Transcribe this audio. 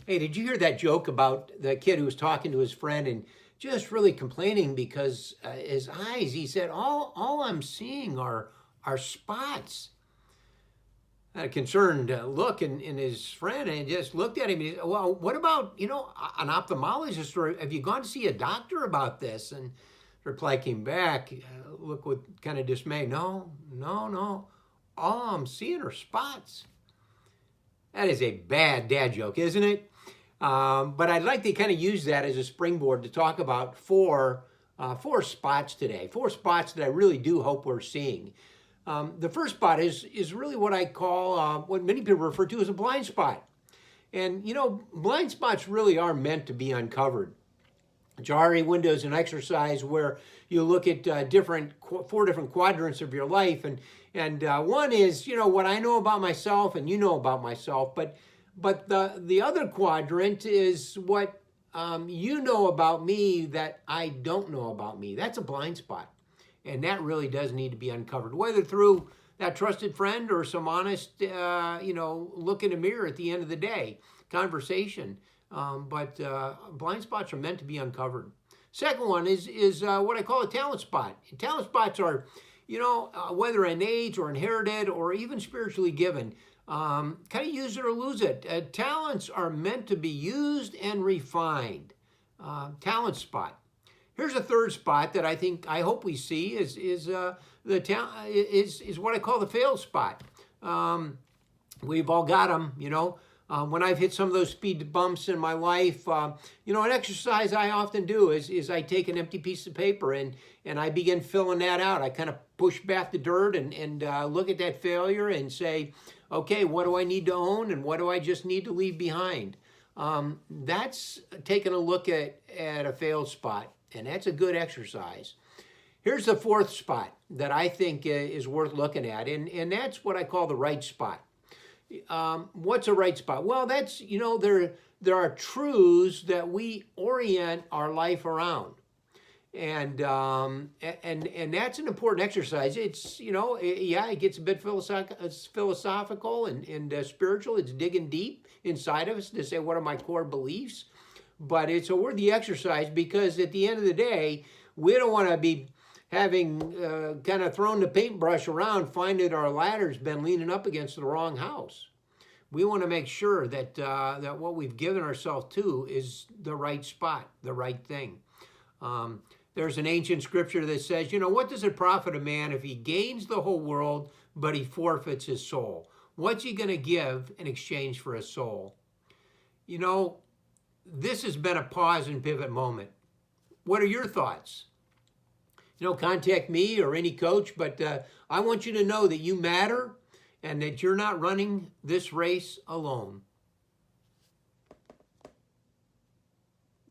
Hey, did you hear that joke about the kid who was talking to his friend and just really complaining because his eyes, he said, all I'm seeing are spots. Had a concerned look in his friend and just looked at him. And he said, well, what about, an ophthalmologist, or have you gone to see a doctor about this? And the reply came back, look with kind of dismay. No, no, no. All I'm seeing are spots. That is a bad dad joke, isn't it? But I'd like to kind of use that as a springboard to talk about four spots today. Four spots that I really do hope we're seeing. The first spot is really what I call what many people refer to as a blind spot. And blind spots really are meant to be uncovered. Jari windows an exercise where you look at four different quadrants of your life, and one is what I know about myself, and about myself, but the other quadrant is what you know about me that I don't know about me. That's a blind spot, and that really does need to be uncovered, whether through that trusted friend or some honest, look in a mirror at the end of the day conversation. But blind spots are meant to be uncovered. Second one is what I call a talent spot. Talent spots are, whether innate or inherited or even spiritually given, kind of use it or lose it. Talents are meant to be used and refined. Talent spot. Here's a third spot that I hope we see is what I call the fail spot. We've all got them, when I've hit some of those speed bumps in my life, an exercise I often do is I take an empty piece of paper and I begin filling that out. I kind of push back the dirt and look at that failure and say, okay, what do I need to own and what do I just need to leave behind? That's taking a look at a failed spot, and that's a good exercise. Here's the fourth spot that I think is worth looking at, and that's what I call the right spot. What's a right spot? Well, that's, there are truths that we orient our life around. And that's an important exercise. It's, it gets a bit philosophical and spiritual. It's digging deep inside of us to say, what are my core beliefs? But it's a worthy exercise because at the end of the day, we don't want to be having kind of thrown the paintbrush around, finding our ladder's been leaning up against the wrong house. We want to make sure that that what we've given ourselves to is the right spot, the right thing. There's an ancient scripture that says, what does it profit a man if he gains the whole world, but he forfeits his soul? What's he going to give in exchange for his soul? This has been a pause and pivot moment. What are your thoughts? Contact me or any coach, but I want you to know that you matter and that you're not running this race alone.